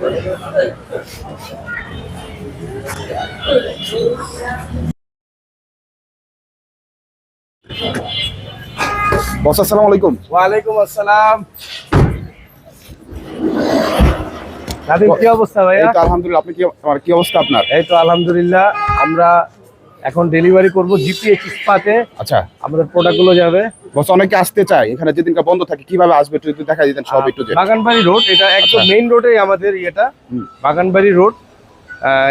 বস আসসালামু আলাইকুম। ওয়ালাইকুম আসসালাম। দাদি কি অবস্থা ভাইয়া? এই তো আলহামদুলিল্লাহ। আপনি কি অবস্থা আপনার? এই তো আলহামদুলিল্লাহ। আমরা এখন ডেলিভারি করব জিপিএইচ ইস্পাতে। আচ্ছা, আমাদের প্রোডাক্টগুলো যাবে। বস অনেকে আসতে চায়, এখানে যেদিনকা বন্ধ থাকে কিভাবে আসবে একটু যদি দেখা দিতেন সব একটু। বাগানবাড়ি রোড, এটা একদম মেইন রোডে আমাদের ইয়েটা। বাগানবাড়ি রোড,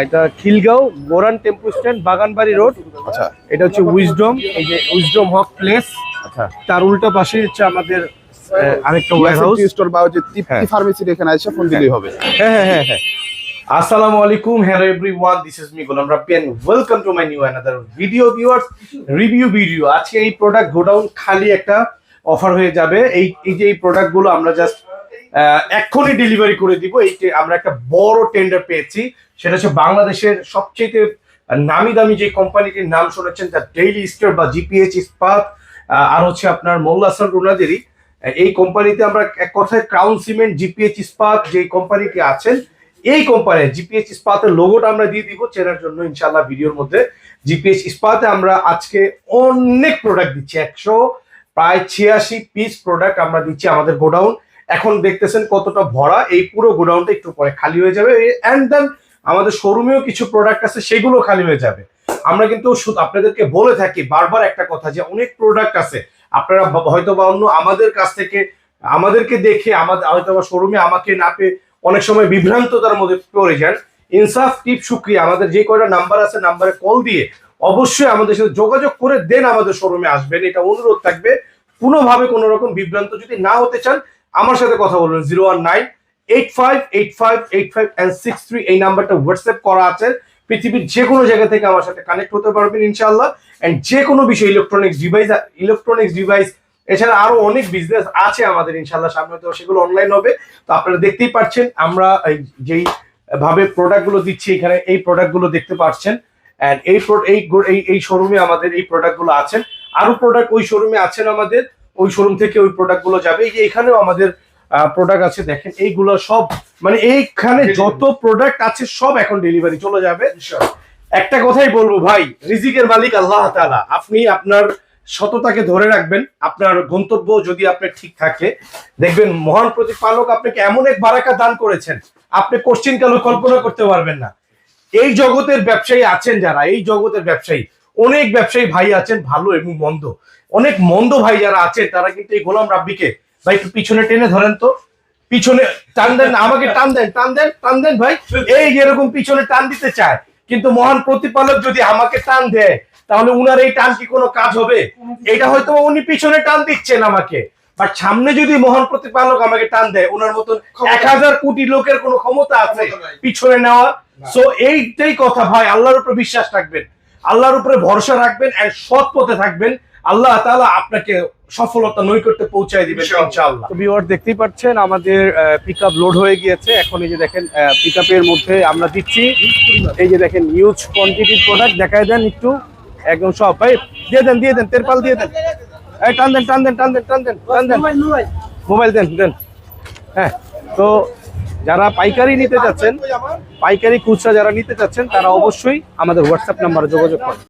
এটা খিলগাঁও গোরান টেম্পু স্ট্যান্ড, বাগানবাড়ি রোড। আচ্ছা, এটা হচ্ছে উইজডম, এই যে উইজডম হক প্লেস। আচ্ছা, তার উল্টা পাশে হচ্ছে আমাদের আরেকটা ওয়্যারহাউস স্টোর বা যে তৃপ্তি ফার্মেসির এখানে এসে ফোন দিলেই হবে। হ্যাঁ। Assalamu alaikum, hello everyone, this is me Golam Rabbi and welcome to my new another video viewers review video. আজকে এই প্রোডাক্ট গোডাউন খালি একটা অফার হয়ে যাবে। এই যে এই প্রোডাক্টগুলো আমরা জাস্ট এক্ষুনি ডেলিভারি করে দিব। এই আমরা একটা বড় টেন্ডার পেয়েছি, সেটা হচ্ছে বাংলাদেশের সবচেয়ে নামি দামি যে কোম্পানিটির নাম শুনেছেন, দ্য ডেইলি স্টার বা জিপিএইচ ইস্পাত, আর হচ্ছে আপনার মোল্লা হাসান রুনাদেরি। এই কোম্পানিতে আমরা এক কথায় ক্রাউন সিমেন্ট, জিপিএইচ ইস্পাত যে কোম্পানিটি আছেন, এই কোম্পানি জিপিএইচ ইস্পাতের লোগোটা আমরা দিয়ে দিব চেনার জন্য ইনশাআল্লাহ ভিডিওর মধ্যে। জিপিএইচ ইস্পাতে আমরা আজকে অনেক প্রোডাক্ট দিচ্ছি, প্রায় 86 পিস প্রোডাক্ট আমরা দিচ্ছি। আমাদের গোডাউন এখন দেখতেছেন কতটা ভরা, এই পুরো গোডাউনটা একটু পরে খালি হয়ে যাবে। এন্ড দেন আমাদের শোরুমেও কিছু প্রোডাক্ট আছে, সেগুলো খালি হয়ে যাবে। আমরা কিন্তু আপনাদেরকে বলে থাকি বারবার একটা কথা, যে অনেক প্রোডাক্ট আছে, আপনারা হয়তো বা অন্য আমাদের কাছ থেকে আমাদেরকে দেখে আমাদের হয়তো বা শোরুমে আমাকে না পেয়ে অনেক সময় বিভ্রান্ততার মধ্যে পড়ে যান। ইনসাফ টিপ শুক্রিয়া, আমাদের যে কয়টা নাম্বার আছে নাম্বারে কল দিয়ে অবশ্যই আমাদের সাথে যোগাযোগ করে দেন আমাদের শোরুমে আসবেন, এটা অনুরোধ থাকবে। কোনোভাবে কোনো রকম বিভ্রান্ত যদি না হতে চান আমার সাথে কথা বলুন। 01985858563 এই নাম্বারটা হোয়াটসঅ্যাপ করা আছে। পৃথিবীর যে কোনো জায়গা থেকে আমার সাথে কানেক্ট হতে পারবেন ইনশাআল্লাহ। এন্ড যে কোনো বিষয় ইলেকট্রনিক্স ডিভাইস এছাড়া আরো অনেক বিজনেস আছে আমাদের ইনশাআল্লাহ, সামনে তো সেগুলো অনলাইন হবে। তো আপনারা দেখতেই পাচ্ছেন আমরা যেই ভাবে প্রোডাক্ট গুলো দিচ্ছি এখানে, এই প্রোডাক্ট গুলো দেখতে পাচ্ছেন। এন্ড এই শোরুমে আমাদের এই প্রোডাক্ট গুলো আছেন, আরো প্রোডাক্ট ওই শোরুমে আছেন আমাদের, ওই শোরুম থেকে ওই প্রোডাক্ট গুলো যাবে। এই যে এখানেও আমাদের প্রোডাক্ট আছে, দেখেন এইগুলো সব, মানে এইখানে যত প্রোডাক্ট আছে সব এখন ডেলিভারি চলে যাবে। একটা কথাই বলবো ভাই, রিজিকের মালিক আল্লাহ তাআলা। আপনি আপনার সততাকে ধরে রাখবেন, আপনার গন্তব্য যদি আপনার ঠিক থাকে, দেখবেন মহান প্রতিপালক আপনাকে এমন এক বারাকা দান করেছেন, আপনি কোশ্চিন কালো কল্পনা করতে পারবেন না। এই জগতের ব্যবসায়ী আছেন যারা, এই জগতের ব্যবসায়ী অনেক ব্যবসায়ী ভাই আছেন, ভালো এবং মন্দ। অনেক মন্দ ভাই যারা আছেন তারা কিন্তু এই গোলাম রাব্বিকে ভাই একটু পিছনে টেনে ধরেন তো, পিছনে টান দেন, আমাকে টান দেন ভাই। এই যেরকম পিছনে টান দিতে চায়, কিন্তু মহান প্রতিপালক যদি আমাকে টান দেয় তাহলে উনার এই টান কি কোনো কাজ হবে? এটা হয়তো উনি পিছনে টান দিচ্ছেন আমাকে, বাট সামনে যদি মহান প্রতিপালক আমাকে টান দেয়, উনার মতন 1000 কোটি লোকের কোনো ক্ষমতা আছে পিছনে নেওয়ার? সো এইটাই কথা ভাই, আল্লাহর উপরে বিশ্বাস রাখবেন, আল্লাহর উপরে ভরসা রাখবেন, আর সৎ পথে থাকবেন। আল্লাহ তাআলা আপনাকে সফলতা নৈকট্যে পৌঁছায় দিবেন ইনশাআল্লাহ। তো ভিউয়ার দেখতেই পাচ্ছেন আমাদের পিকআপ লোড হয়ে গিয়েছে। এখন এই যে দেখেন পিকআপের মধ্যে আমরা দিচ্ছি, এই যে দেখেন হিউজ কোয়ান্টিটির প্রোডাক্ট। দেখায় দেন একটু, একদম সব ভাই দিয়ে দেন তেরপাল দিয়ে দেন। এই টান দেন মোবাইল দেন। হ্যাঁ, তো যারা পাইকারি নিতে চাচ্ছেন, পাইকারি খুচরা যারা নিতে চাচ্ছেন, তারা অবশ্যই আমাদের হোয়াটসঅ্যাপ নাম্বারে যোগাযোগ করুন।